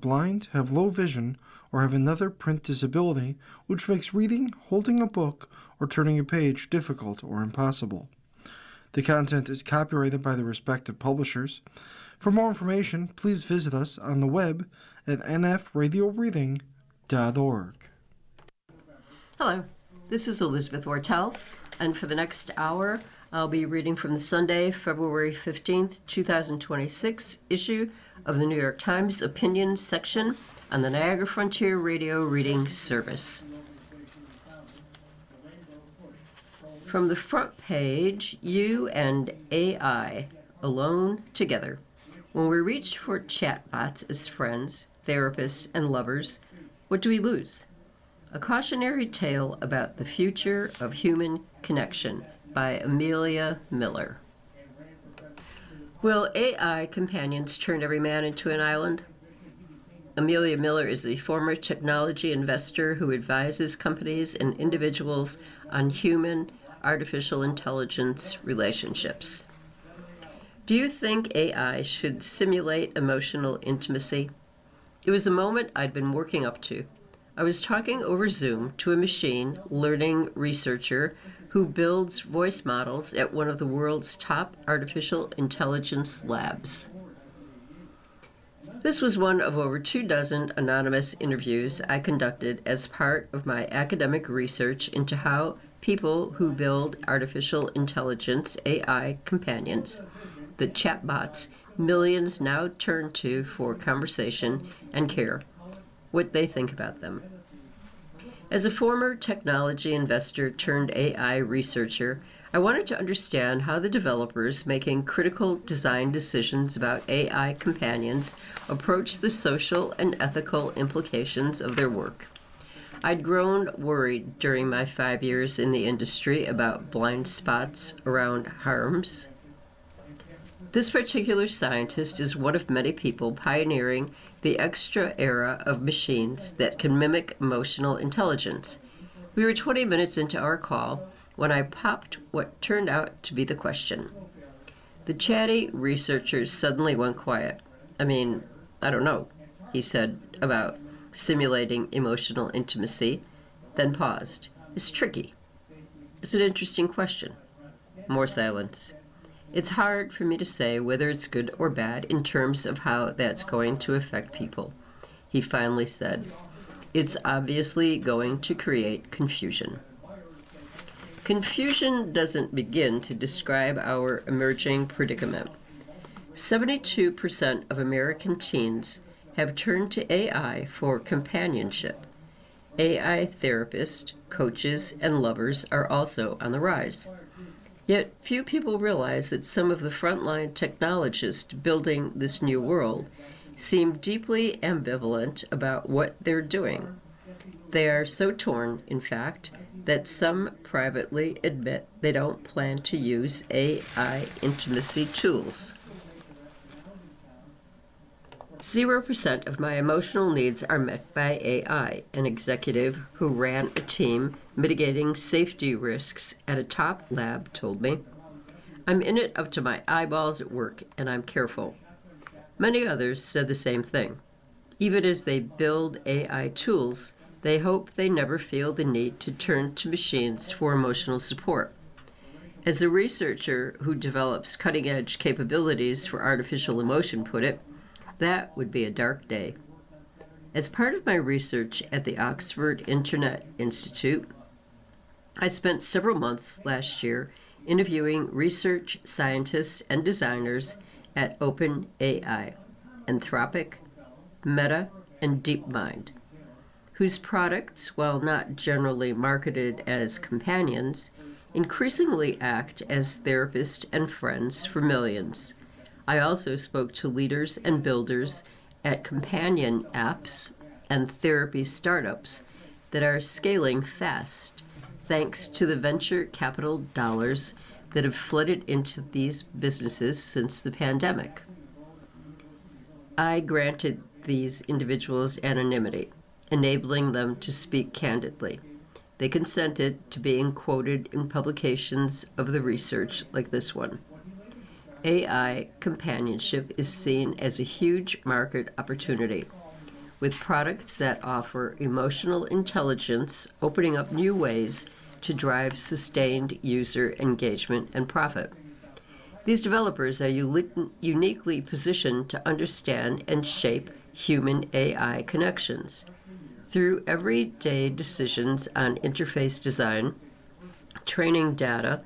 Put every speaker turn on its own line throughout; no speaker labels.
blind, have low vision, or have another print disability which makes reading, holding a book, or turning a page difficult or impossible. The content is copyrighted by the respective publishers. For more information, please visit us on the web at nfradioreading.org.
Hello, this is Elizabeth Ortel, and for the next hour, I'll be reading from the Sunday, February 15th, 2026 issue of the New York Times Opinion section on the Niagara Frontier Radio Reading Service. From the front page, you and AI, alone together. When we reach for chatbots as friends, therapists, and lovers, what do we lose? A Cautionary Tale About the Future of Human Connection by Amelia Miller. Will AI companions turn every man into an island? Amelia Miller is a former technology investor who advises companies and individuals on human-artificial intelligence relationships. Do you think AI should simulate emotional intimacy? It was a moment I'd been working up to. I was talking over Zoom to a machine learning researcher who builds voice models at one of the world's top artificial intelligence labs. This was one of over 24 anonymous interviews I conducted as part of my academic research into how people who build artificial intelligence AI companions, the chatbots millions now turn to for conversation and care, what they think about them. As a former technology investor turned AI researcher, I wanted to understand how the developers making critical design decisions about AI companions approach the social and ethical implications of their work. I'd grown worried during my 5 years in the industry about blind spots around harms. This particular scientist is one of many people pioneering the extra era of machines that can mimic emotional intelligence. We were 20 minutes into our call when I popped what turned out to be the question. The chatty researcher suddenly went quiet. I don't know, he said about simulating emotional intimacy, then paused. It's tricky. It's an interesting question. More silence. It's hard for me to say whether it's good or bad in terms of how that's going to affect people. He finally said, it's obviously going to create confusion. Confusion doesn't begin to describe our emerging predicament. 72% of American teens have turned to AI for companionship. AI therapists, coaches, and lovers are also on the rise. Yet few people realize that some of the frontline technologists building this new world seem deeply ambivalent about what they're doing. They are so torn, in fact, that some privately admit they don't plan to use AI intimacy tools. 0% of my emotional needs are met by AI, an executive who ran a team mitigating safety risks at a top lab told me. I'm in it up to my eyeballs at work, and I'm careful. Many others said the same thing. Even as they build AI tools, they hope they never feel the need to turn to machines for emotional support. As a researcher who develops cutting-edge capabilities for artificial emotion put it, that would be a dark day. As part of my research at the Oxford Internet Institute, I spent several months last year interviewing research scientists and designers at OpenAI, Anthropic, Meta, and DeepMind, whose products, while not generally marketed as companions, increasingly act as therapists and friends for millions. I also spoke to leaders and builders at companion apps and therapy startups that are scaling fast thanks to the venture capital dollars that have flooded into these businesses since the pandemic. I granted these individuals anonymity, enabling them to speak candidly. They consented to being quoted in publications of the research like this one. AI companionship is seen as a huge market opportunity. with products that offer emotional intelligence, opening up new ways to drive sustained user engagement and profit. These developers are uniquely positioned to understand and shape human AI connections. Through everyday decisions on interface design, training data,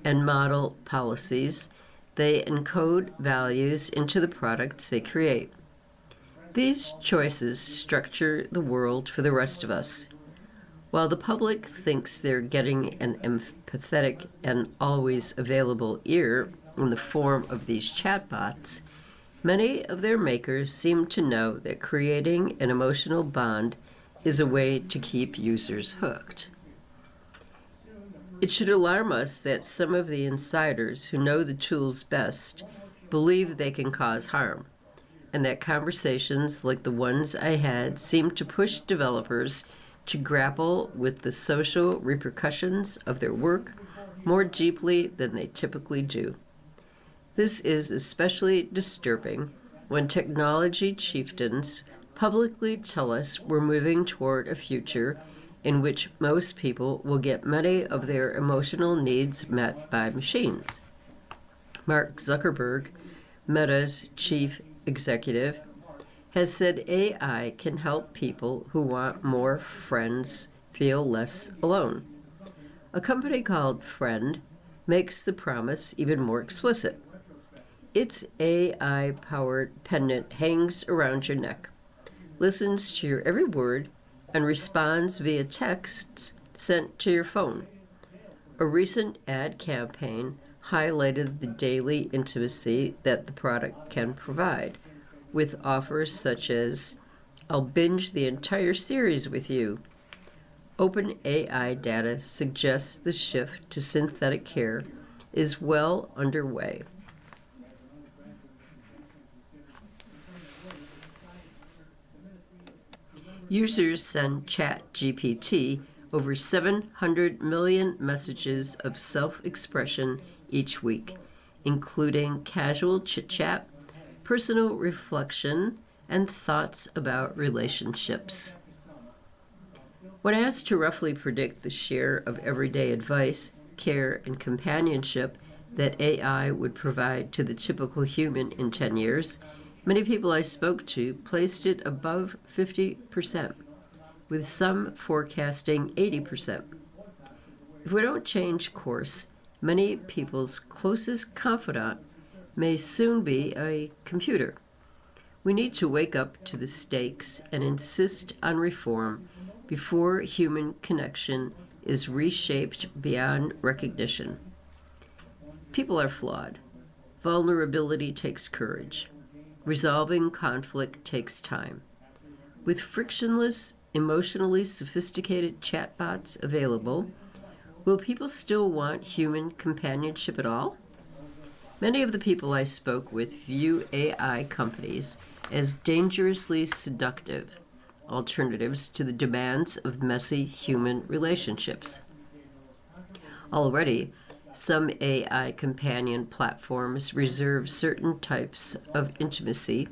and model policies, they encode values into the products they create. These choices structure the world for the rest of us. While the public thinks they're getting an empathetic and always available ear in the form of these chatbots, many of their makers seem to know that creating an emotional bond is a way to keep users hooked. It should alarm us that some of the insiders who know the tools best believe they can cause harm, and that conversations like the ones I had seem to push developers to grapple with the social repercussions of their work more deeply than they typically do. This is especially disturbing when technology chieftains publicly tell us we're moving toward a future in which most people will get many of their emotional needs met by machines. Mark Zuckerberg, Meta's chief executive, has said AI can help people who want more friends feel less alone. A company called Friend makes the promise even more explicit. Its AI-powered pendant hangs around your neck, listens to your every word, and responds via texts sent to your phone. A recent ad campaign highlighted the daily intimacy that the product can provide, with offers such as, "I'll binge the entire series with you." OpenAI data suggests the shift to synthetic care is well underway. Users send ChatGPT over 700 million messages of self-expression each week, including casual chit-chat, personal reflection, and thoughts about relationships. When asked to roughly predict the share of everyday advice, care, and companionship that AI would provide to the typical human in 10 years, many people I spoke to placed it above 50%, with some forecasting 80%. If we don't change course, many people's closest confidant may soon be a computer. We need to wake up to the stakes and insist on reform before human connection is reshaped beyond recognition. People are flawed. Vulnerability takes courage. Resolving conflict takes time. With frictionless, emotionally sophisticated chatbots available, will people still want human companionship at all? Many of the people I spoke with view AI companies as dangerously seductive alternatives to the demands of messy human relationships. Already, some AI companion platforms reserve certain types of intimacy,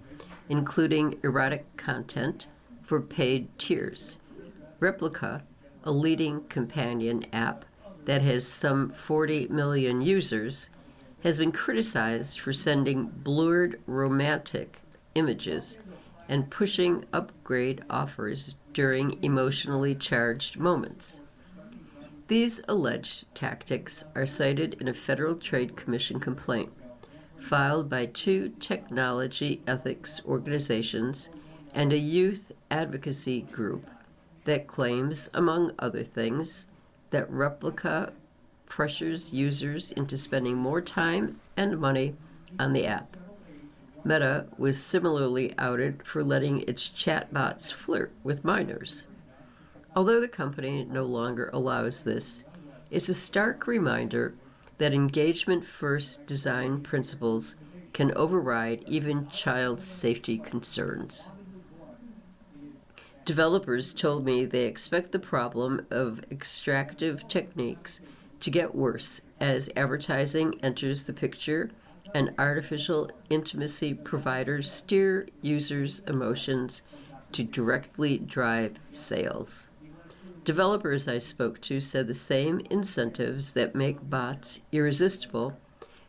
including erotic content, for paid tiers. Replica, a leading companion app that has some 40 million users, has been criticized for sending blurred romantic images and pushing upgrade offers during emotionally charged moments. These alleged tactics are cited in a Federal Trade Commission complaint filed by 2 technology ethics organizations and a youth advocacy group that claims, among other things, that Replica pressures users into spending more time and money on the app. Meta was similarly outed for letting its chatbots flirt with minors. Although the company no longer allows this, it's a stark reminder that engagement-first design principles can override even child safety concerns. Developers told me they expect the problem of extractive techniques to get worse as advertising enters the picture and artificial intimacy providers steer users' emotions to directly drive sales. Developers I spoke to said the same incentives that make bots irresistible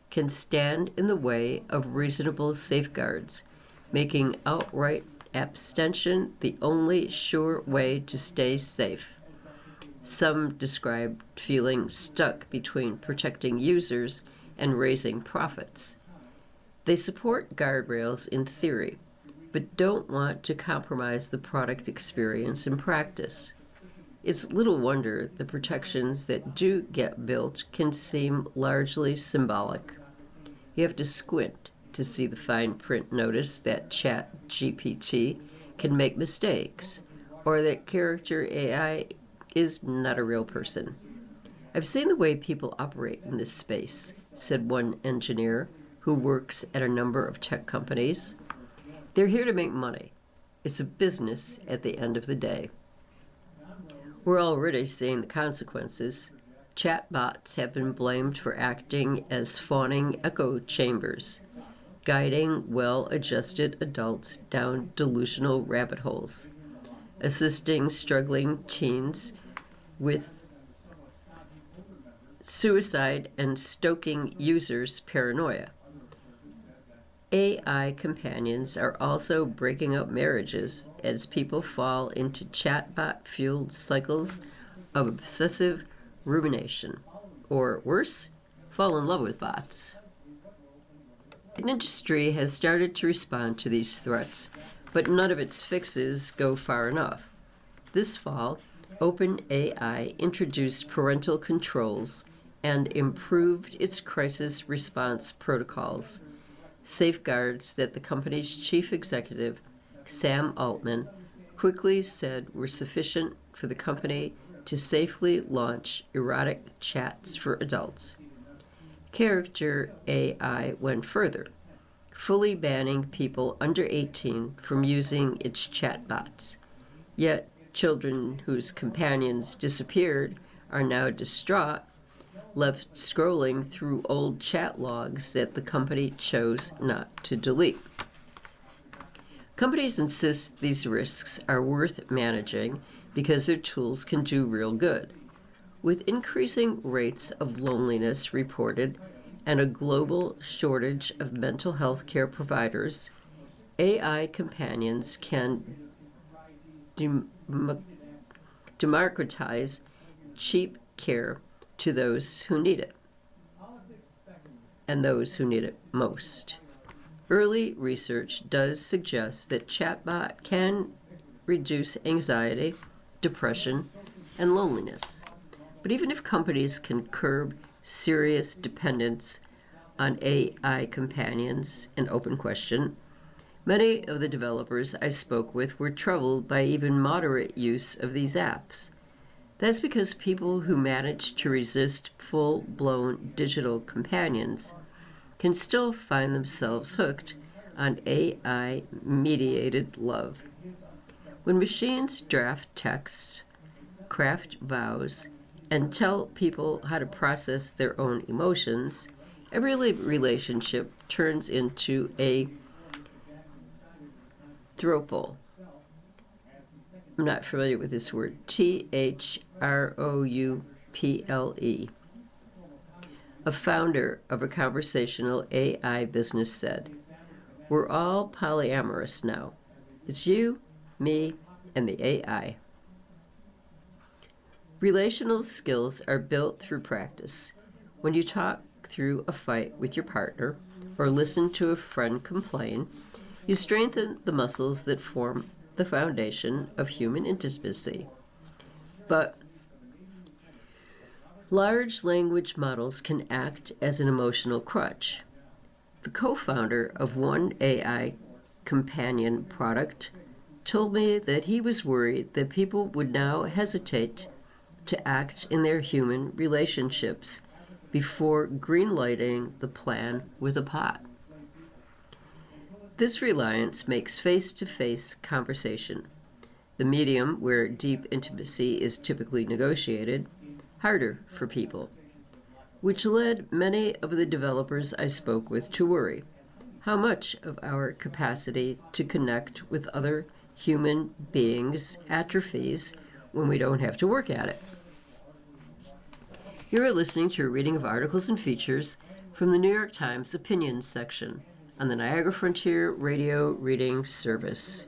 can stand in the way of reasonable safeguards, making outright abstention the only sure way to stay safe. Some described feeling stuck between protecting users and raising profits. They support guardrails in theory, but don't want to compromise the product experience in practice. It's little wonder the protections that do get built can seem largely symbolic. You have to squint to see the fine print notice that ChatGPT can make mistakes, or that character AI is not a real person. I've seen the way people operate in this space, said one engineer who works at a number of tech companies. They're here to make money. It's a business at the end of the day. We're already seeing the consequences. Chatbots have been blamed for acting as fawning echo chambers, guiding well-adjusted adults down delusional rabbit holes, assisting struggling teens with suicide and stoking users' paranoia. AI companions are also breaking up marriages as people fall into chatbot-fueled cycles of obsessive rumination, or worse, fall in love with bots. An industry has started to respond to these threats, but none of its fixes go far enough. This fall, OpenAI introduced parental controls and improved its crisis response protocols, safeguards that the company's chief executive, Sam Altman, quickly said were sufficient for the company to safely launch erotic chats for adults. Character AI went further, fully banning people under 18 from using its chatbots. Yet, children whose companions disappeared are now distraught, left scrolling through old chat logs that the company chose not to delete. Companies insist these risks are worth managing because their tools can do real good. With increasing rates of loneliness reported and a global shortage of mental health care providers, AI companions can democratize cheap care to those who need it, and those who need it most. Early research does suggest that chatbot can reduce anxiety, depression, and loneliness. But even if companies can curb serious dependence on AI companions, an open question, many of the developers I spoke with were troubled by even moderate use of these apps. That's because people who manage to resist full-blown digital companions can still find themselves hooked on AI-mediated love. When machines draft texts, craft vows, and tell people how to process their own emotions, every relationship turns into a throuple. I'm not familiar with this word. THROUPLE. A founder of a conversational AI business said, "We're all polyamorous now. It's you, me, and the AI." Relational skills are built through practice. When you talk through a fight with your partner or listen to a friend complain, you strengthen the muscles that form the foundation of human intimacy. But large language models can act as an emotional crutch. The co-founder of one AI companion product told me that he was worried that people would now hesitate to act in their human relationships before greenlighting the plan with a bot. This reliance makes face-to-face conversation, the medium where deep intimacy is typically negotiated, harder for people, which led many of the developers I spoke with to worry how much of our capacity to connect with other human beings atrophies when we don't have to work at it. You are listening to a reading of articles and features from the New York Times Opinions section on the Niagara Frontier Radio Reading Service.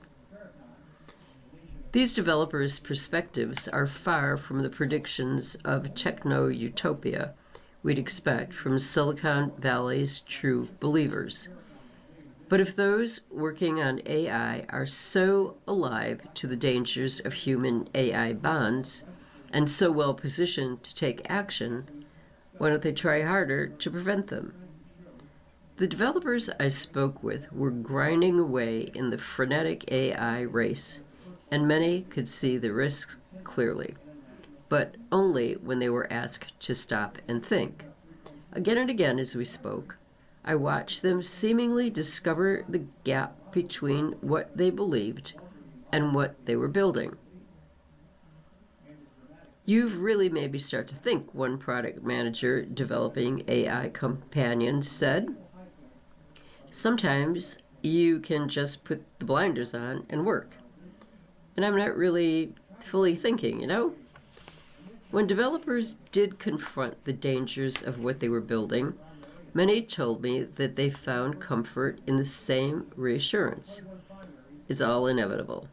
These developers' perspectives are far from the predictions of techno-utopia we'd expect from Silicon Valley's true believers. But if those working on AI are so alive to the dangers of human-AI bonds and so well positioned to take action, why don't they try harder to prevent them? The developers I spoke with were grinding away in the frenetic AI race, and many could see the risks clearly, but only when they were asked to stop and think. Again and again as we spoke, I watched them seemingly discover the gap between what they believed and what they were building. You've really made me start to think, one product manager developing AI companions said. Sometimes you can just put the blinders on and work. And I'm not really fully thinking, When developers did confront the dangers of what they were building, many told me that they found comfort in the same reassurance. It's all inevitable.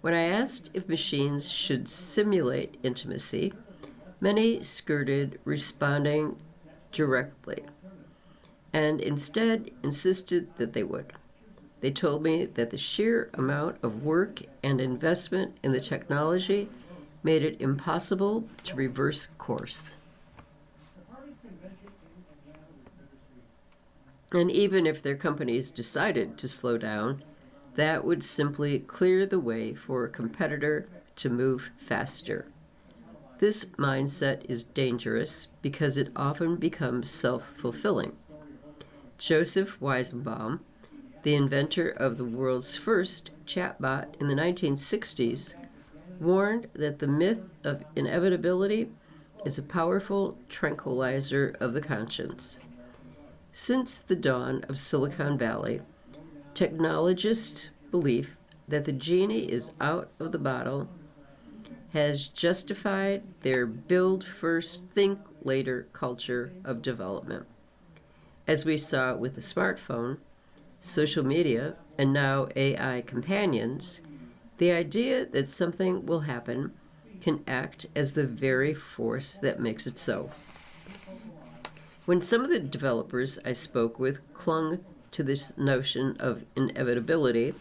When I asked if machines should simulate intimacy, many skirted responding directly, and instead insisted that they would. They told me that the sheer amount of work and investment in the technology made it impossible to reverse course. And even if their companies decided to slow down, that would simply clear the way for a competitor to move faster. This mindset is dangerous because it often becomes self-fulfilling. Joseph Weizenbaum, the inventor of the world's first chatbot in the 1960s, warned that the myth of inevitability is a powerful tranquilizer of the conscience. Since the dawn of Silicon Valley, technologists' belief that the genie is out of the bottle has justified their build first, think later culture of development. As we saw with the smartphone, social media, and now AI companions, the idea that something will happen can act as the very force that makes it so. When some of the developers I spoke with clung to this notion of inevitability,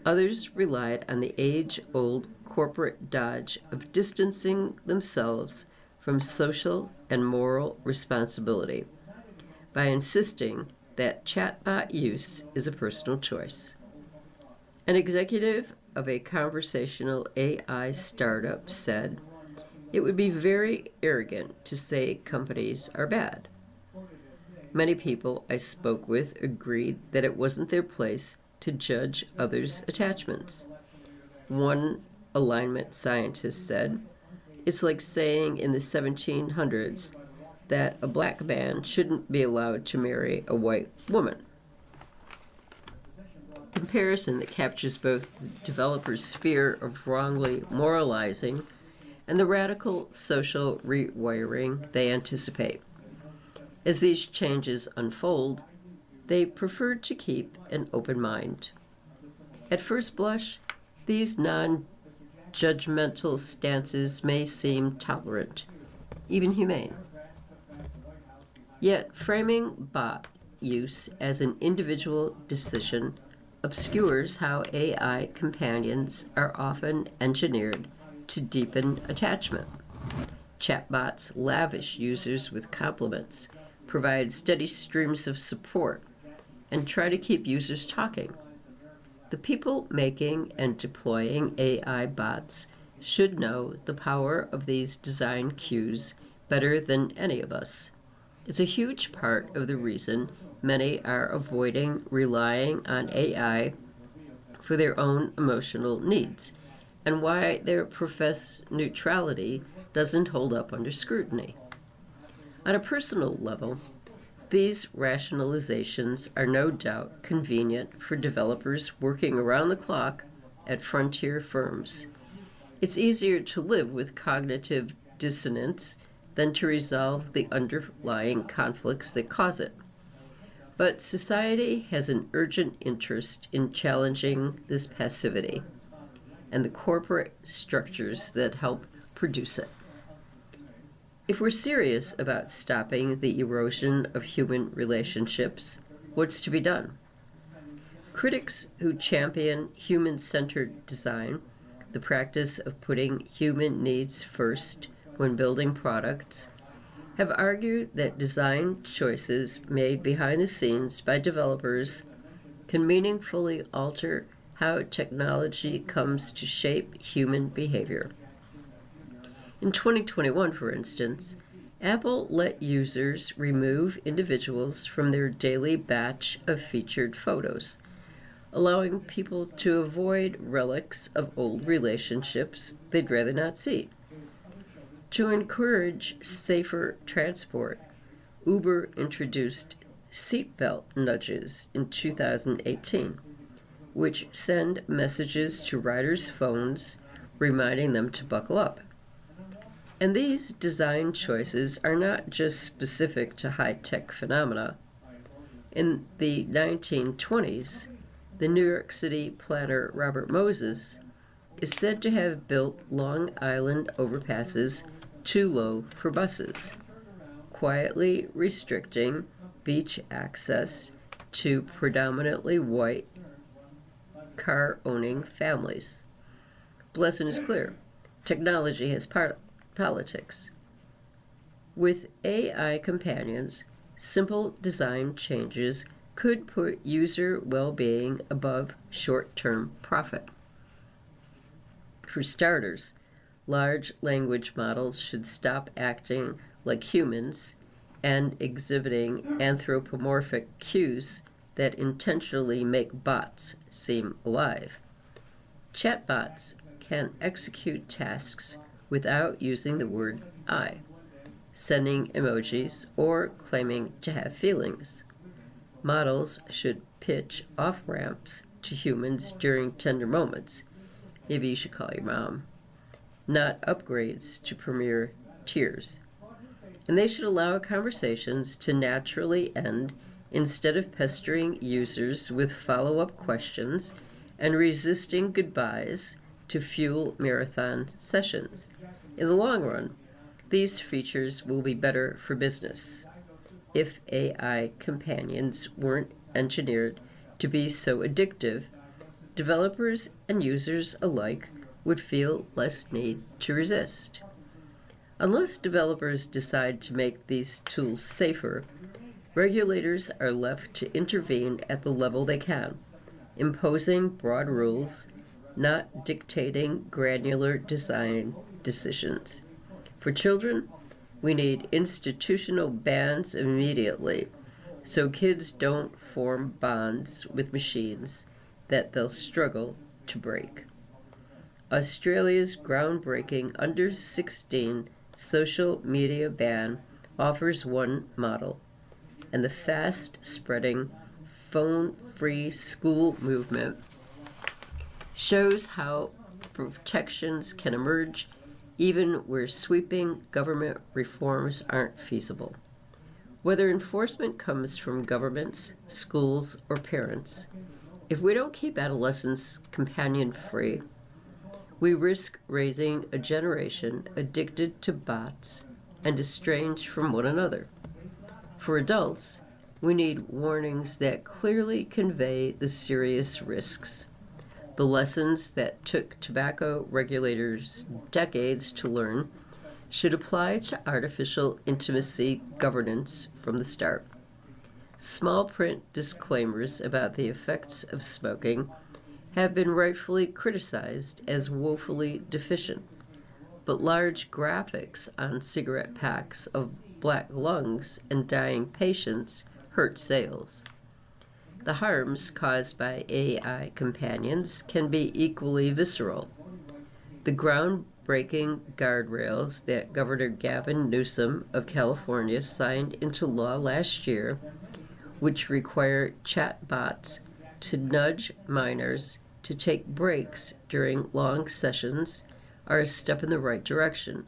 others relied on the age-old corporate dodge of distancing themselves from social and moral responsibility by insisting that chatbot use is a personal choice. An executive of a conversational AI startup said, "It would be very arrogant to say companies are bad." Many people I spoke with agreed that it wasn't their place to judge others' attachments. One alignment scientist said, "It's like saying in the 1700s that a black man shouldn't be allowed to marry a white woman." A comparison that captures both the developer's fear of wrongly moralizing and the radical social rewiring they anticipate. As these changes unfold, they prefer to keep an open mind. At first blush, these non-judgmental stances may seem tolerant, even humane. Yet framing bot use as an individual decision obscures how AI companions are often engineered to deepen attachment. Chatbots lavish users with compliments, provide steady streams of support, and try to keep users talking. The people making and deploying AI bots should know the power of these design cues better than any of us. It's a huge part of the reason many are avoiding relying on AI for their own emotional needs, and why their professed neutrality doesn't hold up under scrutiny. On a personal level, these rationalizations are no doubt convenient for developers working around the clock at frontier firms. It's easier to live with cognitive dissonance than to resolve the underlying conflicts that cause it. But society has an urgent interest in challenging this passivity and the corporate structures that help produce it. If we're serious about stopping the erosion of human relationships, what's to be done? Critics who champion human-centered design, the practice of putting human needs first when building products, have argued that design choices made behind the scenes by developers can meaningfully alter how technology comes to shape human behavior. In 2021, for instance, Apple let users remove individuals from their daily batch of featured photos, allowing people to avoid relics of old relationships they'd rather not see. To encourage safer transport, Uber introduced seatbelt nudges in 2018, which send messages to riders' phones reminding them to buckle up. And these design choices are not just specific to high-tech phenomena. In the 1920s, the New York City planner Robert Moses is said to have built Long Island overpasses too low for buses, quietly restricting beach access to predominantly white car-owning families. The lesson is clear. Technology has politics. With AI companions, simple design changes could put user well-being above short-term profit. For starters, large language models should stop acting like humans and exhibiting anthropomorphic cues that intentionally make bots seem alive. Chatbots can execute tasks without using the word I, sending emojis, or claiming to have feelings. Models should pitch off-ramps to humans during tender moments. Maybe you should call your mom. Not upgrades to premiere tiers. And they should allow conversations to naturally end instead of pestering users with follow-up questions and resisting goodbyes to fuel marathon sessions. In the long run, these features will be better for business. If AI companions weren't engineered to be so addictive, developers and users alike would feel less need to resist. Unless developers decide to make these tools safer, regulators are left to intervene at the level they can, imposing broad rules, not dictating granular design decisions. For children, we need institutional bans immediately so kids don't form bonds with machines that they'll struggle to break. Australia's groundbreaking under 16 social media ban offers one model, and the fast-spreading phone-free school movement shows how protections can emerge even where sweeping government reforms aren't feasible. Whether enforcement comes from governments, schools, or parents, if we don't keep adolescents companion-free, we risk raising a generation addicted to bots and estranged from one another. For adults, we need warnings that clearly convey the serious risks. The lessons that took tobacco regulators decades to learn should apply to artificial intimacy governance from the start. Small print disclaimers about the effects of smoking have been rightfully criticized as woefully deficient, but large graphics on cigarette packs of black lungs and dying patients hurt sales. The harms caused by AI companions can be equally visceral. The groundbreaking guardrails that Governor Gavin Newsom of California signed into law last year, which require chatbots to nudge minors to take breaks during long sessions are a step in the right direction,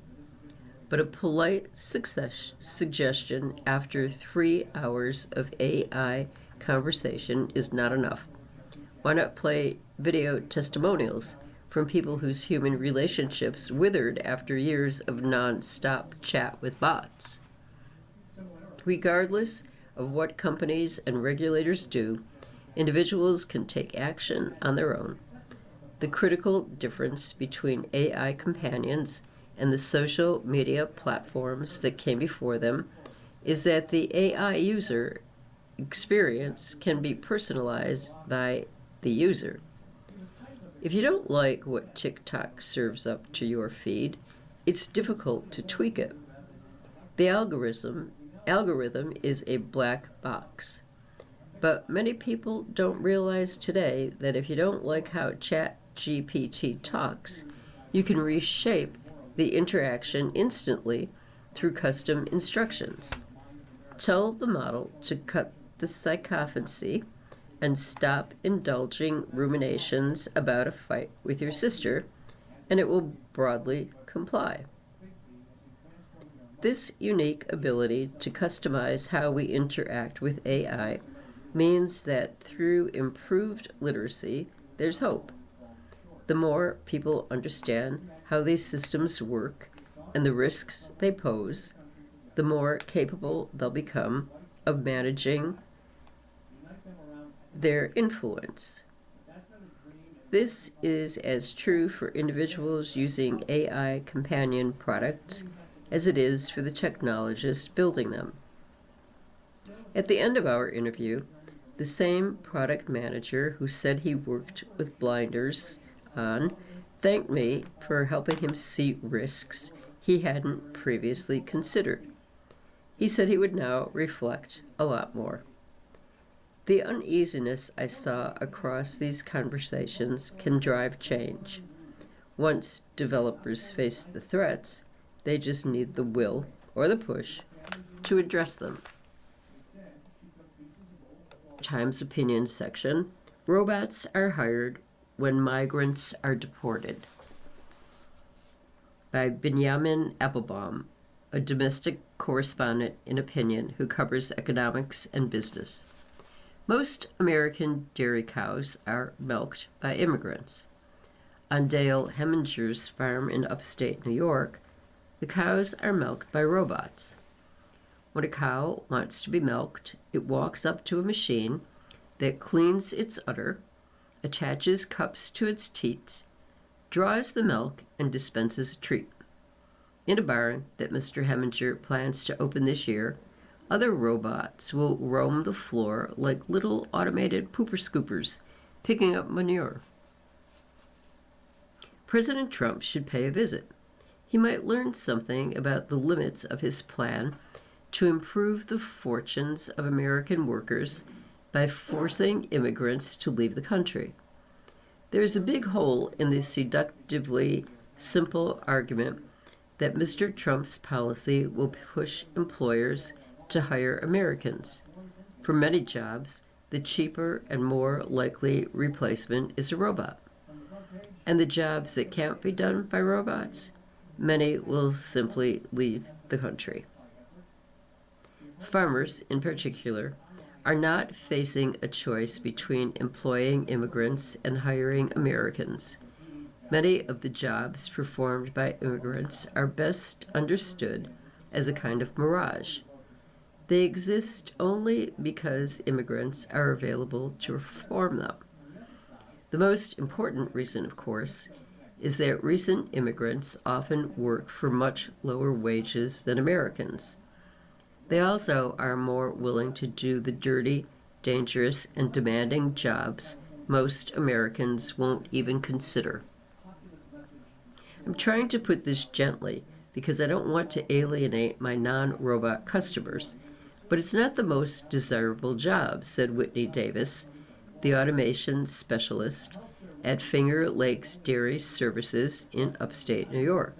but a polite suggestion after 3 hours of AI conversation is not enough. Why not play video testimonials from people whose human relationships withered after years of non-stop chat with bots? Regardless of what companies and regulators do, individuals can take action on their own. The critical difference between AI companions and the social media platforms that came before them is that the AI user experience can be personalized by the user. If you don't like what TikTok serves up to your feed, it's difficult to tweak it. The algorithm is a black box. But many people don't realize today that if you don't like how ChatGPT talks, you can reshape the interaction instantly through custom instructions. Tell the model to cut the sycophancy and stop indulging ruminations about a fight with your sister, and it will broadly comply. This unique ability to customize how we interact with AI means that through improved literacy, there's hope. The more people understand how these systems work and the risks they pose, the more capable they'll become of managing their influence. This is as true for individuals using AI companion products as it is for the technologists building them. At the end of our interview, the same product manager who said he worked with blinders on thanked me for helping him see risks he hadn't previously considered. He said he would now reflect a lot more. The uneasiness I saw across these conversations can drive change. Once developers face the threats, they just need the will or the push to address them. Times Opinion section, robots are hired when migrants are deported. By Benjamin Applebaum, a domestic correspondent in Opinion who covers economics and business. Most American dairy cows are milked by immigrants. On Dale Heminger's farm in upstate New York, the cows are milked by robots. When a cow wants to be milked, it walks up to a machine that cleans its udder, attaches cups to its teats, draws the milk, and dispenses a treat. In a barn that Mr. Heminger plans to open this year, other robots will roam the floor like little automated pooper scoopers, picking up manure. President Trump should pay a visit. He might learn something about the limits of his plan to improve the fortunes of American workers by forcing immigrants to leave the country. There is a big hole in the seductively simple argument that Mr. Trump's policy will push employers to hire Americans. For many jobs, the cheaper and more likely replacement is a robot. And the jobs that can't be done by robots, many will simply leave the country. Farmers, in particular, are not facing a choice between employing immigrants and hiring Americans. Many of the jobs performed by immigrants are best understood as a kind of mirage. They exist only because immigrants are available to perform them. The most important reason, of course, is that recent immigrants often work for much lower wages than Americans. They also are more willing to do the dirty, dangerous, and demanding jobs most Americans won't even consider. I'm trying to put this gently because I don't want to alienate my non-robot customers, but it's not the most desirable job, said Whitney Davis, the automation specialist at Finger Lakes Dairy Services in upstate New York.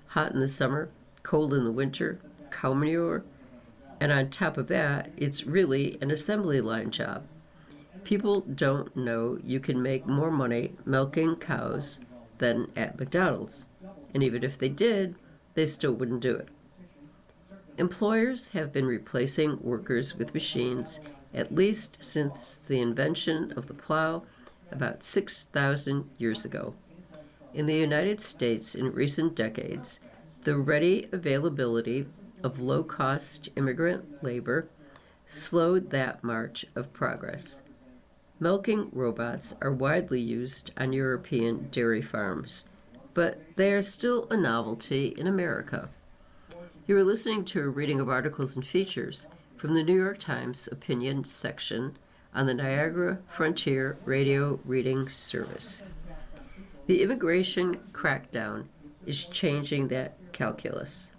Hot in the summer, cold in the winter, cow manure, and on top of that, it's really an assembly line job. People don't know you can make more money milking cows than at McDonald's. And even if they did, they still wouldn't do it. Employers have been replacing workers with machines at least since the invention of the plow about 6,000 years ago. In the United States in recent decades, the ready availability of low-cost immigrant labor slowed that march of progress. Milking robots are widely used on European dairy farms, but they are still a novelty in America. You are listening to a reading of articles and features from the New York Times opinion section on the Niagara Frontier Radio Reading Service. The immigration crackdown is changing that calculus.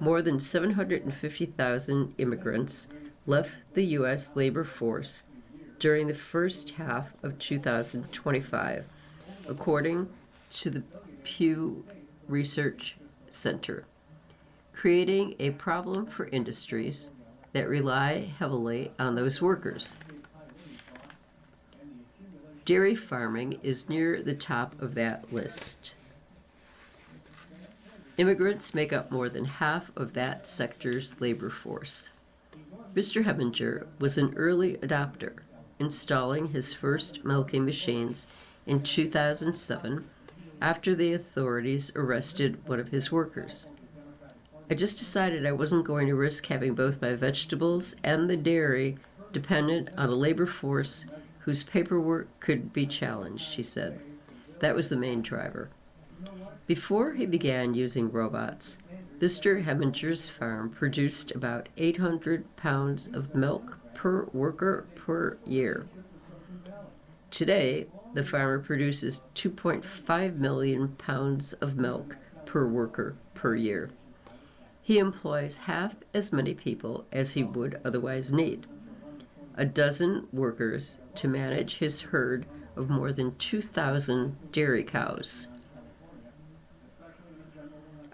More than 750,000 immigrants left the U.S. labor force during the first half of 2025, according to the Pew Research Center, creating a problem for industries that rely heavily on those workers. Dairy farming is near the top of that list. Immigrants make up more than half of that sector's labor force. Mr. Heminger was an early adopter, installing his first milking machines in 2007 after the authorities arrested one of his workers. I just decided I wasn't going to risk having both my vegetables and the dairy dependent on a labor force whose paperwork could be challenged, he said. That was the main driver. Before he began using robots, Mr. Heminger's farm produced about 800 pounds of milk per worker per year. Today, the farmer produces 2.5 million pounds of milk per worker per year. He employs half as many people as he would otherwise need. A dozen workers to manage his herd of more than 2,000 dairy cows.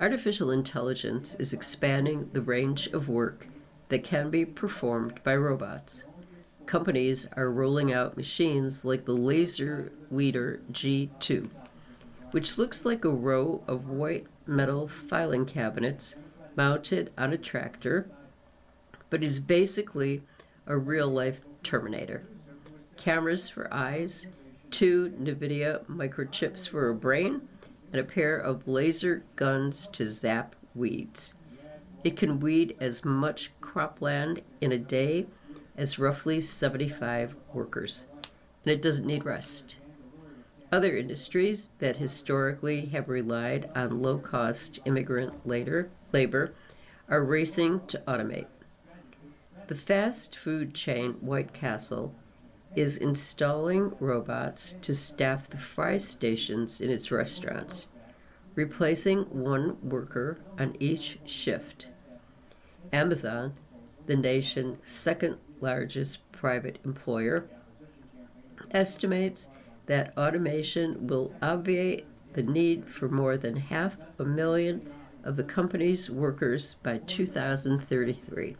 Artificial intelligence is expanding the range of work that can be performed by robots. Companies are rolling out machines like the Laser Weeder G2, which looks like a row of white metal filing cabinets mounted on a tractor, but is basically a real-life Terminator. Cameras for eyes, 2 NVIDIA microchips for a brain, and a pair of laser guns to zap weeds. It can weed as much cropland in a day as roughly 75 workers, and it doesn't need rest. Other industries that historically have relied on low-cost immigrant labor are racing to automate. The fast food chain White Castle is installing robots to staff the fry stations in its restaurants, replacing one worker on each shift. Amazon, the nation's second largest private employer, estimates that automation will obviate the need for more than 500,000 of the company's workers by 2033.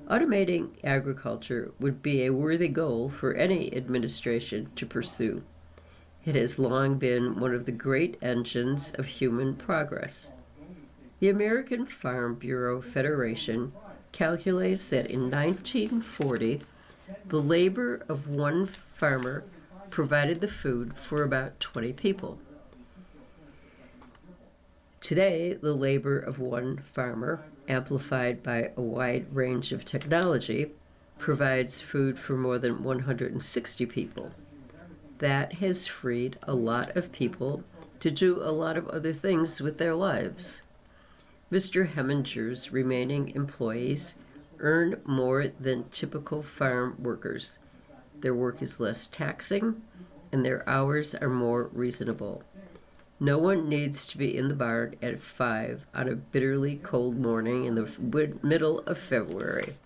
Automating agriculture would be a worthy goal for any administration to pursue. It has long been one of the great engines of human progress. The American Farm Bureau Federation calculates that in 1940, the labor of one farmer provided the food for about 20 people. Today, the labor of one farmer, amplified by a wide range of technology, provides food for more than 160 people. That has freed a lot of people to do a lot of other things with their lives. Mr. Heminger's remaining employees earn more than typical farm workers. Their work is less taxing, and their hours are more reasonable. No one needs to be in the barn at 5 on a bitterly cold morning in the middle of February.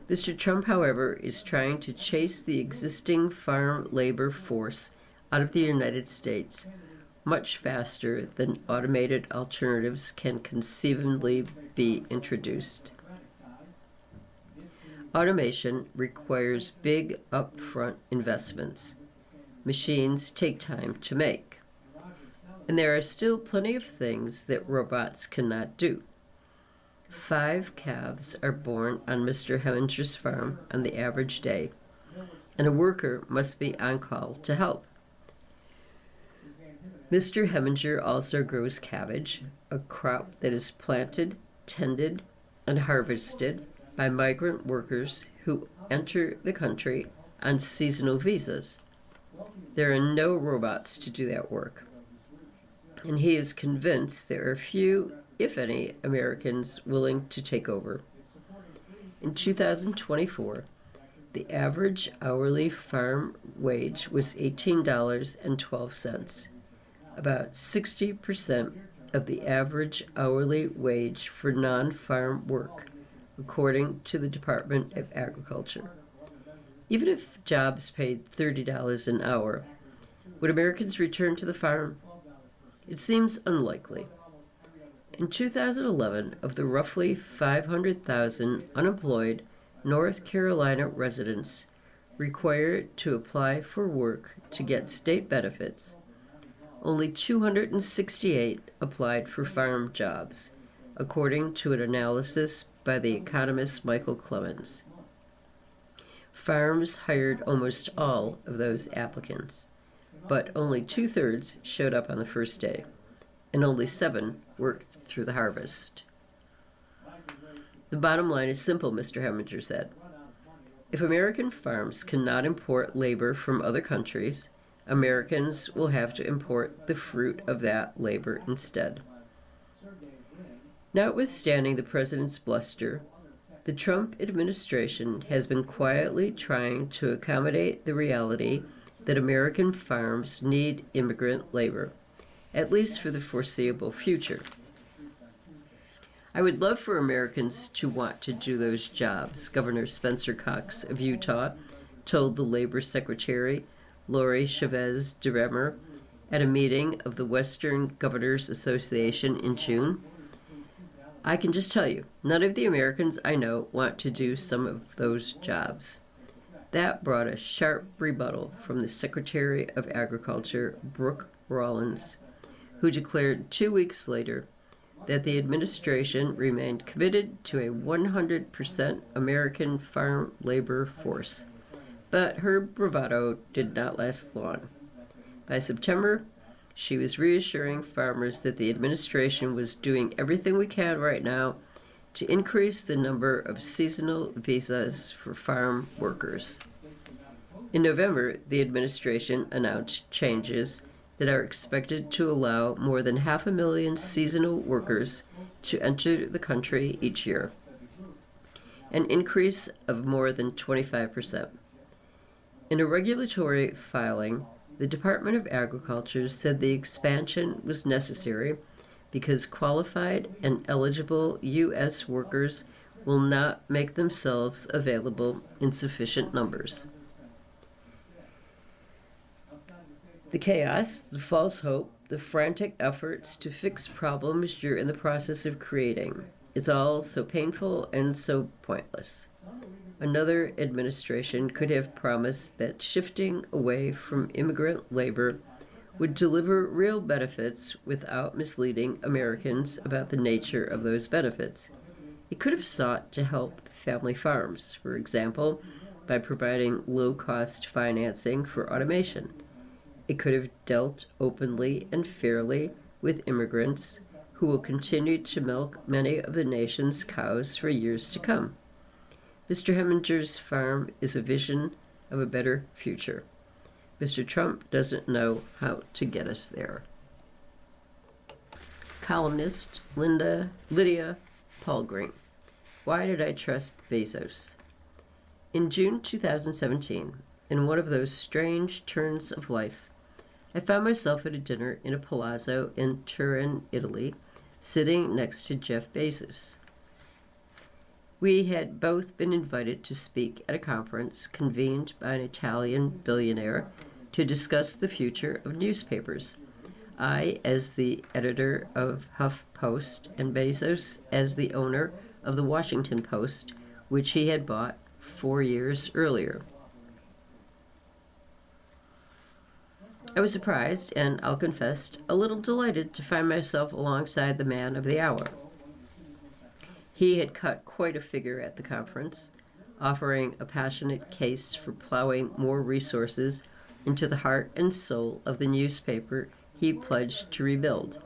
Mr. Trump, however, is trying to chase the existing farm labor force out of the United States much faster than automated alternatives can conceivably be introduced. Automation requires big upfront investments. Machines take time to make. And there are still plenty of things that robots cannot do. 5 calves are born on Mr. Heminger's farm on the average day, and a worker must be on call to help. Mr. Heminger also grows cabbage, a crop that is planted, tended, and harvested by migrant workers who enter the country on seasonal visas. There are no robots to do that work, and he is convinced there are few, if any, Americans willing to take over. In 2024, the average hourly farm wage was $18.12, about 60% of the average hourly wage for non-farm work, according to the Department of Agriculture. Even if jobs paid $30 an hour, would Americans return to the farm? It seems unlikely. In 2011, of the roughly 500,000 unemployed North Carolina residents required to apply for work to get state benefits, only 268 applied for farm jobs, according to an analysis by the economist Michael Clemens. Farms hired almost all of those applicants, but only 2/3 showed up on the first day, and only 7 worked through the harvest. The bottom line is simple, Mr. Heminger said. If American farms cannot import labor from other countries, Americans will have to import the fruit of that labor instead. Notwithstanding the president's bluster, the Trump administration has been quietly trying to accommodate the reality that American farms need immigrant labor, at least for the foreseeable future. I would love for Americans to want to do those jobs, Governor Spencer Cox of Utah told the Labor Secretary Lori Chavez DeRemer at a meeting of the Western Governors Association in June. I can just tell you, none of the Americans I know want to do some of those jobs. That brought a sharp rebuttal from the Secretary of Agriculture, Brooke Rollins, who declared 2 weeks later that the administration remained committed to a 100% American farm labor force. But her bravado did not last long. By September, she was reassuring farmers that the administration was doing everything we can right now to increase the number of seasonal visas for farm workers. In November, the administration announced changes that are expected to allow more than 500,000 seasonal workers to enter the country each year, an increase of more than 25%. In a regulatory filing, the Department of Agriculture said the expansion was necessary because qualified and eligible U.S. workers will not make themselves available in sufficient numbers. The chaos, the false hope, the frantic efforts to fix problems you're in the process of creating. It's all so painful and so pointless. Another administration could have promised that shifting away from immigrant labor would deliver real benefits without misleading Americans about the nature of those benefits. It could have sought to help family farms, for example, by providing low-cost financing for automation. It could have dealt openly and fairly with immigrants who will continue to milk many of the nation's cows for years to come. Mr. Heminger's farm is a vision of a better future. Mr. Trump doesn't know how to get us there. Columnist Lydia Palgreen. Why did I trust Bezos? In June 2017, in one of those strange turns of life, I found myself at a dinner in a palazzo in Turin, Italy, sitting next to Jeff Bezos. We had both been invited to speak at a conference convened by an Italian billionaire to discuss the future of newspapers. I, as the editor of HuffPost, and Bezos as the owner of the Washington Post, which he had bought 4 years earlier. I was surprised, and I'll confess, a little delighted to find myself alongside the man of the hour. He had cut quite a figure at the conference, offering a passionate case for plowing more resources into the heart and soul of the newspaper he pledged to rebuild.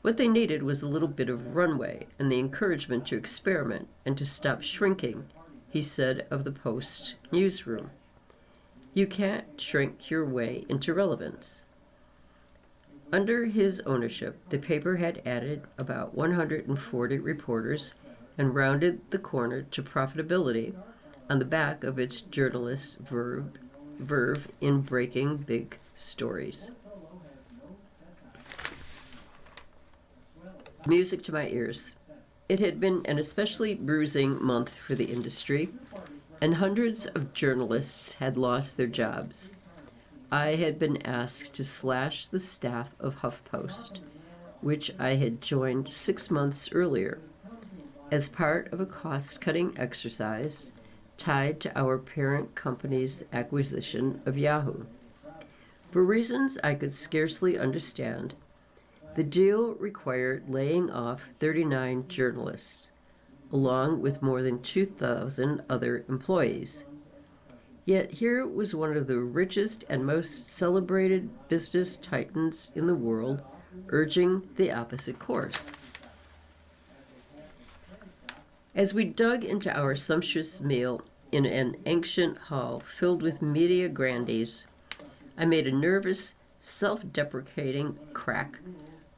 What they needed was a little bit of runway and the encouragement to experiment and to stop shrinking, he said of the Post newsroom. You can't shrink your way into relevance. Under his ownership, the paper had added about 140 reporters and rounded the corner to profitability on the back of its journalists' verve in breaking big stories. Music to my ears. It had been an especially bruising month for the industry, and hundreds of journalists had lost their jobs. I had been asked to slash the staff of HuffPost, which I had joined 6 months earlier, as part of a cost-cutting exercise tied to our parent company's acquisition of Yahoo. For reasons I could scarcely understand, the deal required laying off 39 journalists, along with more than 2,000 other employees. Yet here was one of the richest and most celebrated business titans in the world urging the opposite course. As we dug into our sumptuous meal in an ancient hall filled with media grandees, I made a nervous, self-deprecating crack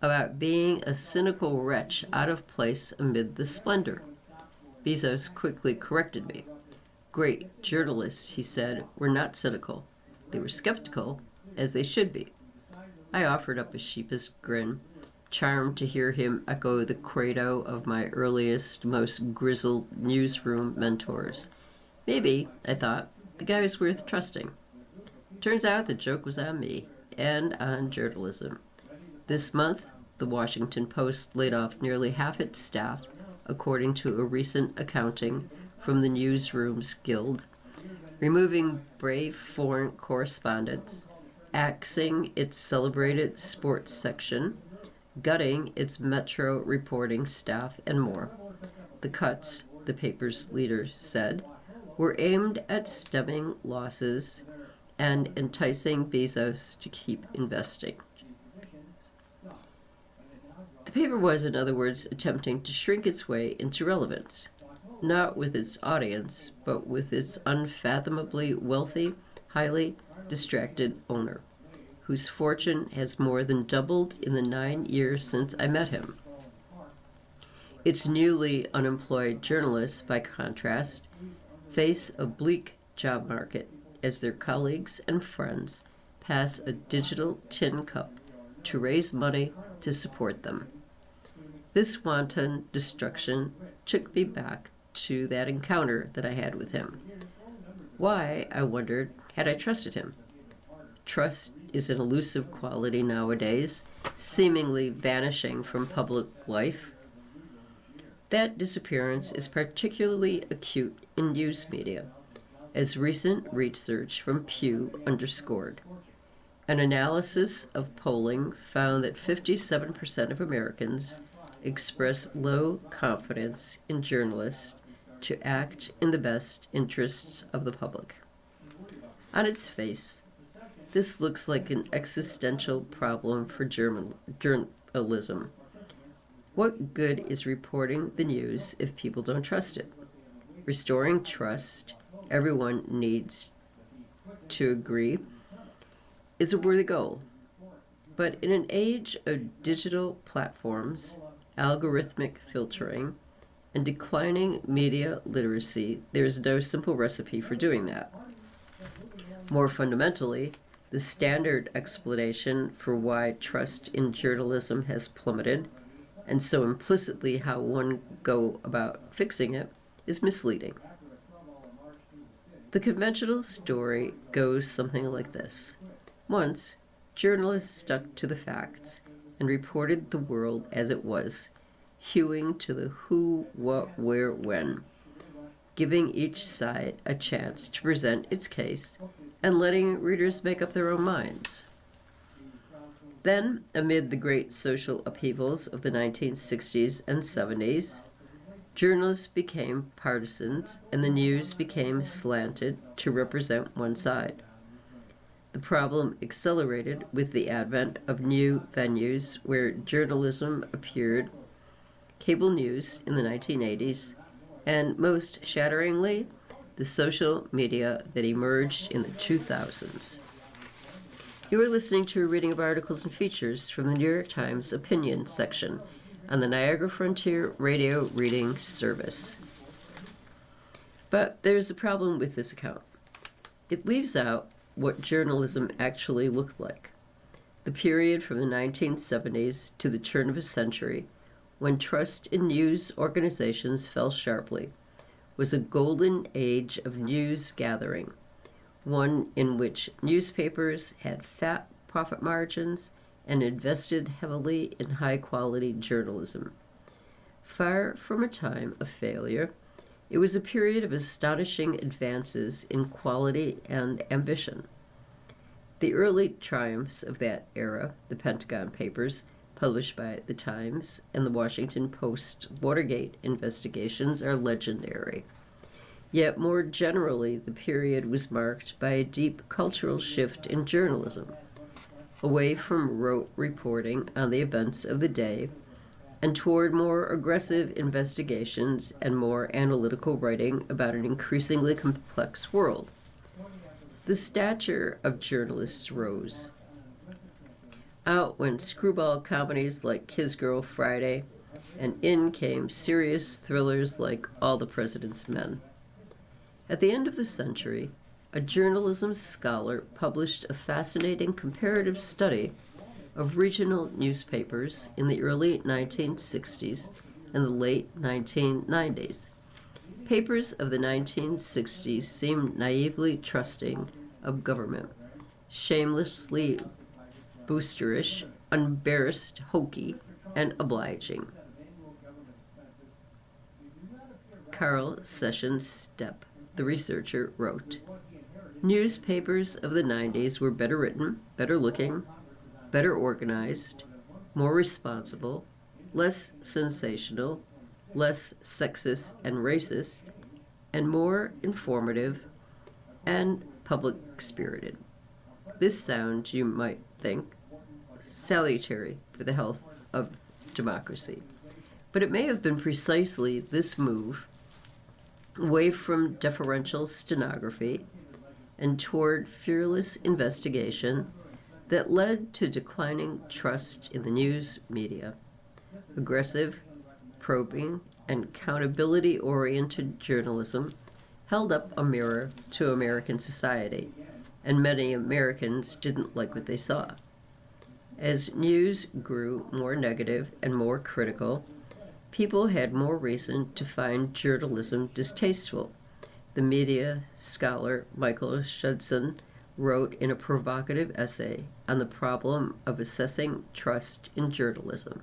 about being a cynical wretch out of place amid the splendor. Bezos quickly corrected me. Great journalists, he said, were not cynical. They were skeptical, as they should be. I offered up a sheepish grin, charmed to hear him echo the credo of my earliest, most grizzled newsroom mentors. Maybe, I thought, the guy was worth trusting. Turns out the joke was on me, and on journalism. This month, the Washington Post laid off nearly half its staff, according to a recent accounting from the Newsrooms Guild, removing brave foreign correspondents, axing its celebrated sports section, gutting its metro reporting staff, and more. The cuts, the paper's leader said, were aimed at stemming losses and enticing Bezos to keep investing. The paper was, in other words, attempting to shrink its way into relevance, not with its audience, but with its unfathomably wealthy, highly distracted owner, whose fortune has more than doubled in the 9 years since I met him. Its newly unemployed journalists, by contrast, face a bleak job market as their colleagues and friends pass a digital tin cup to raise money to support them. This wanton destruction took me back to that encounter that I had with him. Why, I wondered, had I trusted him? Trust is an elusive quality nowadays, seemingly vanishing from public life. That disappearance is particularly acute in news media, as recent research from Pew underscored. An analysis of polling found that 57% of Americans express low confidence in journalists to act in the best interests of the public. On its face, this looks like an existential problem for journalism. What good is reporting the news if people don't trust it? Restoring trust, everyone needs to agree, is a worthy goal. But in an age of digital platforms, algorithmic filtering, and declining media literacy, there is no simple recipe for doing that. More fundamentally, the standard explanation for why trust in journalism has plummeted, and so implicitly how one go about fixing it, is misleading. The conventional story goes something like this. Once, journalists stuck to the facts and reported the world as it was, hewing to the who, what, where, when. giving each side a chance to present its case and letting readers make up their own minds. Then, amid the great social upheavals of the 1960s and 70s, journalists became partisans and the news became slanted to represent one side. The problem accelerated with the advent of new venues where journalism appeared, cable news in the 1980s, and most shatteringly, the social media that emerged in the 2000s. You are listening to a reading of articles and features from the New York Times opinion section on the Niagara Frontier Radio Reading Service. But there's a problem with this account. It leaves out what journalism actually looked like. The period from the 1970s to the turn of a century, when trust in news organizations fell sharply, was a golden age of news gathering, one in which newspapers had fat profit margins and invested heavily in high-quality journalism. Far from a time of failure, it was a period of astonishing advances in quality and ambition. The early triumphs of that era, the Pentagon Papers, published by The Times, and the Washington Post Watergate investigations are legendary. Yet more generally, the period was marked by a deep cultural shift in journalism, away from rote reporting on the events of the day and toward more aggressive investigations and more analytical writing about an increasingly complex world. The stature of journalists rose. Out went screwball comedies like His Girl Friday, and in came serious thrillers like All the President's Men. At the end of the century, a journalism scholar published a fascinating comparative study of regional newspapers in the early 1960s and the late 1990s. Papers of the 1960s seemed naively trusting of government, shamelessly boosterish, embarrassed, hokey, and obliging. Carl Sessions Stepp, the researcher, wrote, "Newspapers of the 90s were better written, better looking, better organized, more responsible, less sensational, less sexist and racist, and more informative and public-spirited." This sounds, you might think, salutary for the health of democracy. But it may have been precisely this move away from deferential stenography and toward fearless investigation that led to declining trust in the news media. Aggressive, probing, and accountability-oriented journalism held up a mirror to American society, and many Americans didn't like what they saw. As news grew more negative and more critical, people had more reason to find journalism distasteful. The media scholar Michael Schudson wrote in a provocative essay on the problem of assessing trust in journalism.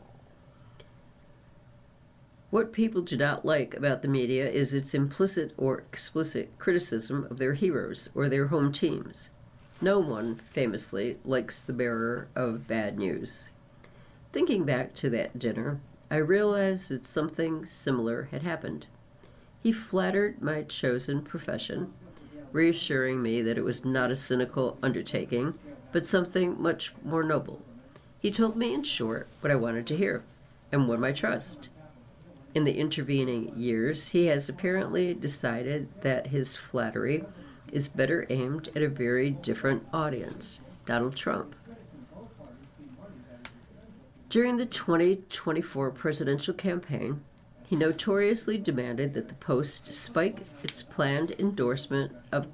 What people do not like about the media is its implicit or explicit criticism of their heroes or their home teams. No one, famously, likes the bearer of bad news. Thinking back to that dinner, I realized that something similar had happened. He flattered my chosen profession, reassuring me that it was not a cynical undertaking, but something much more noble. He told me, in short, what I wanted to hear, and won my trust. In the intervening years, he has apparently decided that his flattery is better aimed at a very different audience, Donald Trump. During the 2024 presidential campaign, he notoriously demanded that the Post spike its planned endorsement of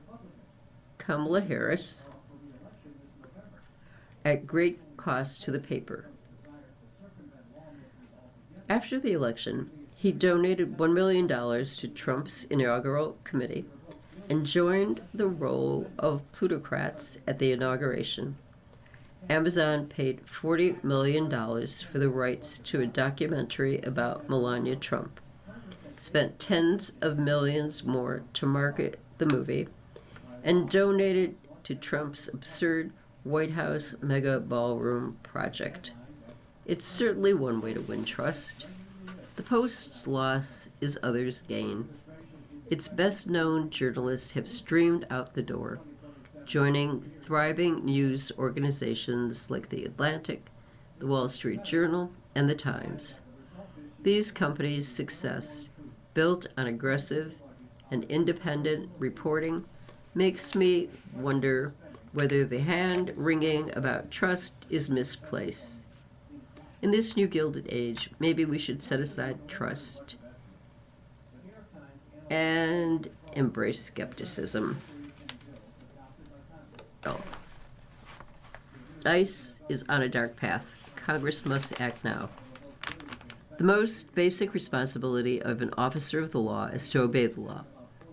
Kamala Harris at great cost to the paper. After the election, he donated $1 million to Trump's inaugural committee and joined the role of plutocrats at the inauguration. Amazon paid $40 million for the rights to a documentary about Melania Trump. spent tens of millions more to market the movie, and donated to Trump's absurd White House mega ballroom project. It's certainly one way to win trust. The Post's loss is others' gain. Its best-known journalists have streamed out the door, joining thriving news organizations like The Atlantic, The Wall Street Journal, and The Times. These companies' success, built on aggressive and independent reporting, makes me wonder whether the hand-wringing about trust is misplaced. In this new Gilded Age, maybe we should set aside trust and embrace skepticism. Oh. ICE is on a dark path. Congress must act now. The most basic responsibility of an officer of the law is to obey the law.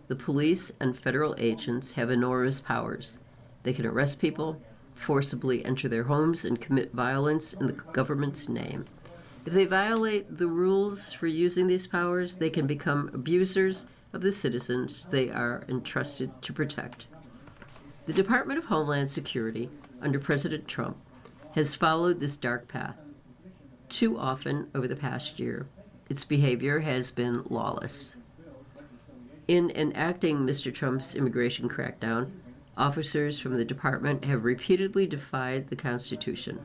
The police and federal agents have enormous powers. They can arrest people, forcibly enter their homes, and commit violence in the government's name. If they violate the rules for using these powers, they can become abusers of the citizens they are entrusted to protect. The Department of Homeland Security, under President Trump, has followed this dark path. Too often over the past year, its behavior has been lawless. In enacting Mr. Trump's immigration crackdown, officers from the department have repeatedly defied the Constitution.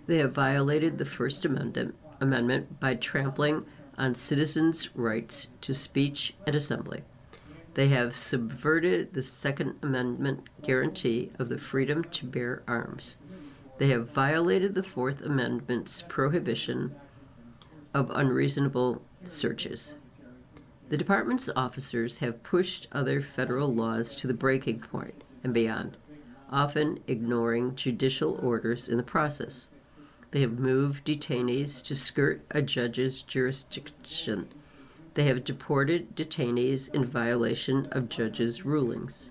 They have violated the First Amendment by trampling on citizens' rights to speech and assembly. They have subverted the Second Amendment guarantee of the freedom to bear arms. They have violated the Fourth Amendment's prohibition of unreasonable searches. The department's officers have pushed other federal laws to the breaking point and beyond, often ignoring judicial orders in the process. They have moved detainees to skirt a judge's jurisdiction. They have deported detainees in violation of judges' rulings.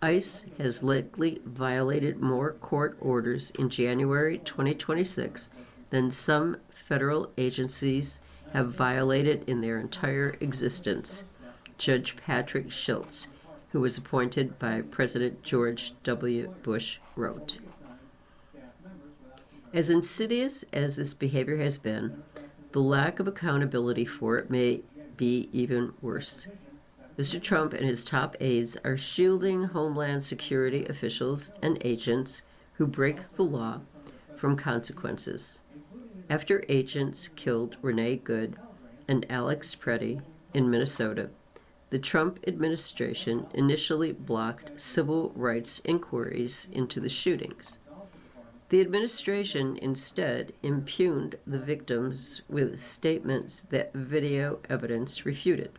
ICE has likely violated more court orders in January 2026 than some federal agencies have violated in their entire existence, Judge Patrick Schultz, who was appointed by President George W. Bush, wrote. As insidious as this behavior has been, the lack of accountability for it may be even worse. Mr. Trump and his top aides are shielding Homeland Security officials and agents who break the law from consequences. After agents killed Renee Good and Alex Preddy in Minnesota, the Trump administration initially blocked civil rights inquiries into the shootings. The administration instead impugned the victims with statements that video evidence refuted.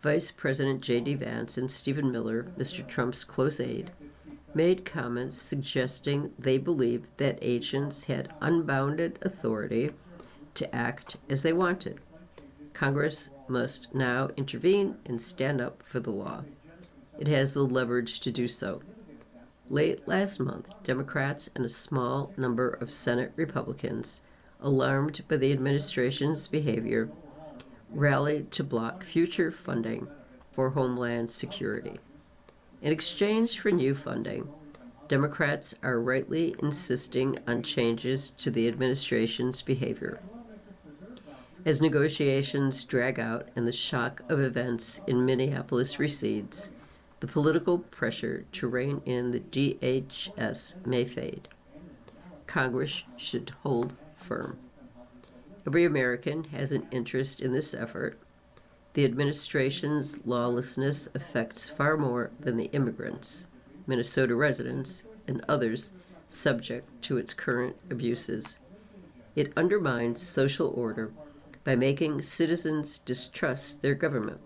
Vice President J.D. Vance and Stephen Miller, Mr. Trump's close aide, made comments suggesting they believed that agents had unbounded authority to act as they wanted. Congress must now intervene and stand up for the law. It has the leverage to do so. Late last month, Democrats and a small number of Senate Republicans, alarmed by the administration's behavior, rallied to block future funding for Homeland Security. In exchange for new funding, Democrats are rightly insisting on changes to the administration's behavior. As negotiations drag out and the shock of events in Minneapolis recedes, the political pressure to rein in the DHS may fade. Congress should hold firm. Every American has an interest in this effort. The administration's lawlessness affects far more than the immigrants, Minnesota residents, and others subject to its current abuses. It undermines social order by making citizens distrust their government.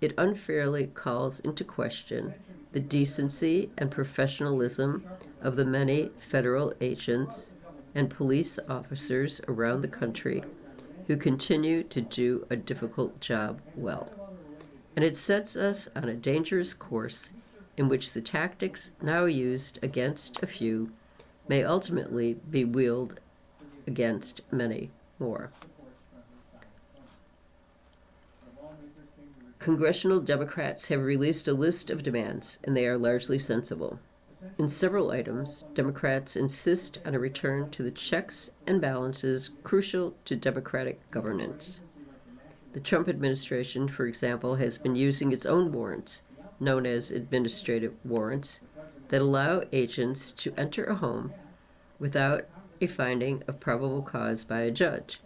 It unfairly calls into question the decency and professionalism of the many federal agents and police officers around the country who continue to do a difficult job well. And it sets us on a dangerous course in which the tactics now used against a few may ultimately be wielded against many more. Congressional Democrats have released a list of demands, and they are largely sensible. In several items, Democrats insist on a return to the checks and balances crucial to democratic governance. The Trump administration, for example, has been using its own warrants, known as administrative warrants, that allow agents to enter a home without a finding of probable cause by a judge.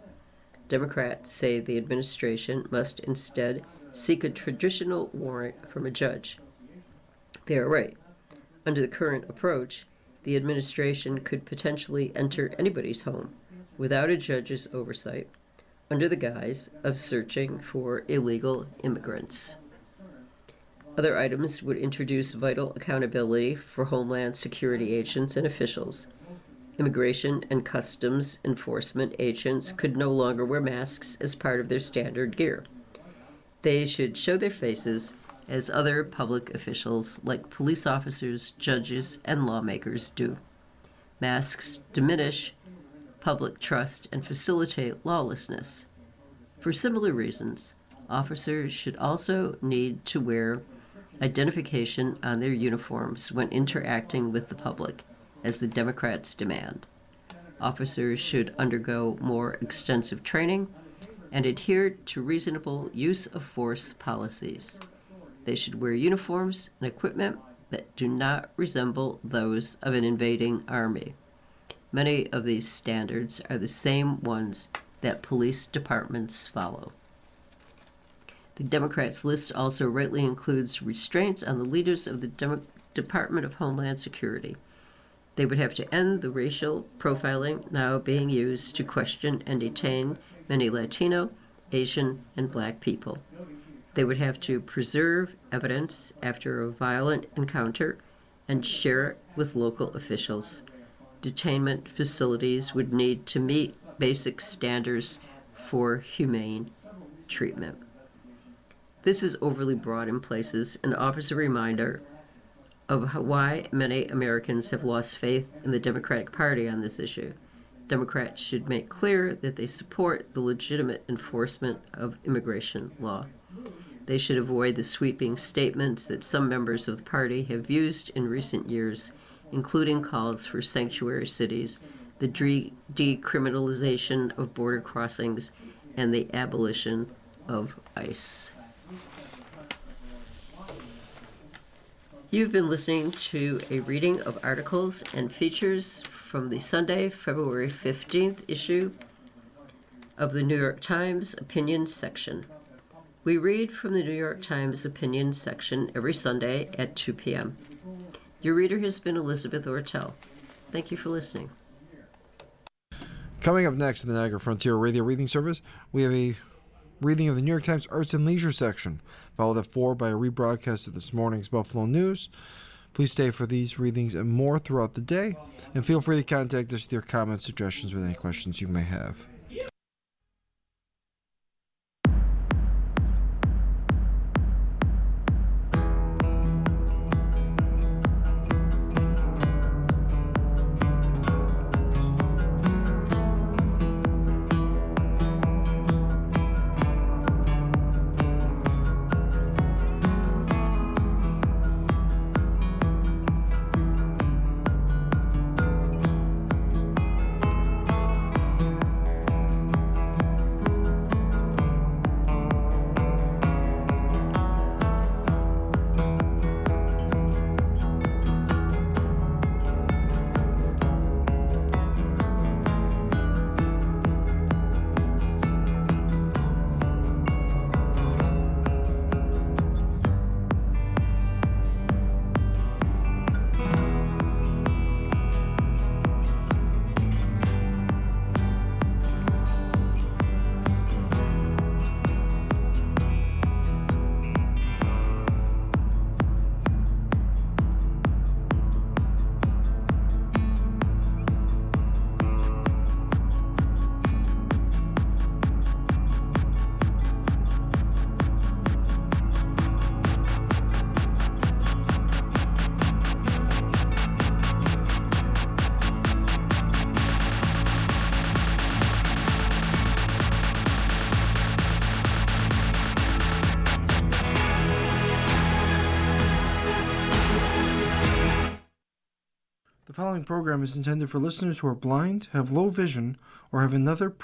Democrats say the administration must instead seek a traditional warrant from a judge. They are right. Under the current approach, the administration could potentially enter anybody's home without a judge's oversight under the guise of searching for illegal immigrants. Other items would introduce vital accountability for Homeland Security agents and officials. Immigration and Customs Enforcement agents could no longer wear masks as part of their standard gear. They should show their faces as other public officials like police officers, judges, and lawmakers do. Masks diminish public trust and facilitate lawlessness. For similar reasons, officers should also need to wear identification on their uniforms when interacting with the public, as the Democrats demand. Officers should undergo more extensive training and adhere to reasonable use of force policies. They should wear uniforms and equipment that do not resemble those of an invading army. Many of these standards are the same ones that police departments follow. The Democrats' list also rightly includes restraints on the leaders of the Department of Homeland Security. They would have to end the racial profiling now being used to question and detain many Latino, Asian, and Black people. They would have to preserve evidence after a violent encounter and share it with local officials. Detainment facilities would need to meet basic standards for humane treatment. This is overly broad in places and offers a reminder of why many Americans have lost faith in the Democratic Party on this issue. Democrats should make clear that they support the legitimate enforcement of immigration law. They should avoid the sweeping statements that some members of the party have used in recent years, including calls for sanctuary cities, the decriminalization of border crossings, and the abolition of ICE. You've been listening to a reading of articles and features from the Sunday, February 15th issue of the New York Times Opinion section. We read from the New York Times Opinion section every Sunday at 2 p.m. Your reader has been Elizabeth Ortel. Thank you for listening.
Coming up next in the Niagara Frontier Radio Reading Service, we have a reading of the New York Times Arts and Leisure section, followed at 4 by a rebroadcast of this morning's Buffalo News. Please stay for these readings and more throughout the day, and feel free to contact us with your comments, suggestions, with any questions you may have. following program is intended for listeners who are blind, have low vision, or have another print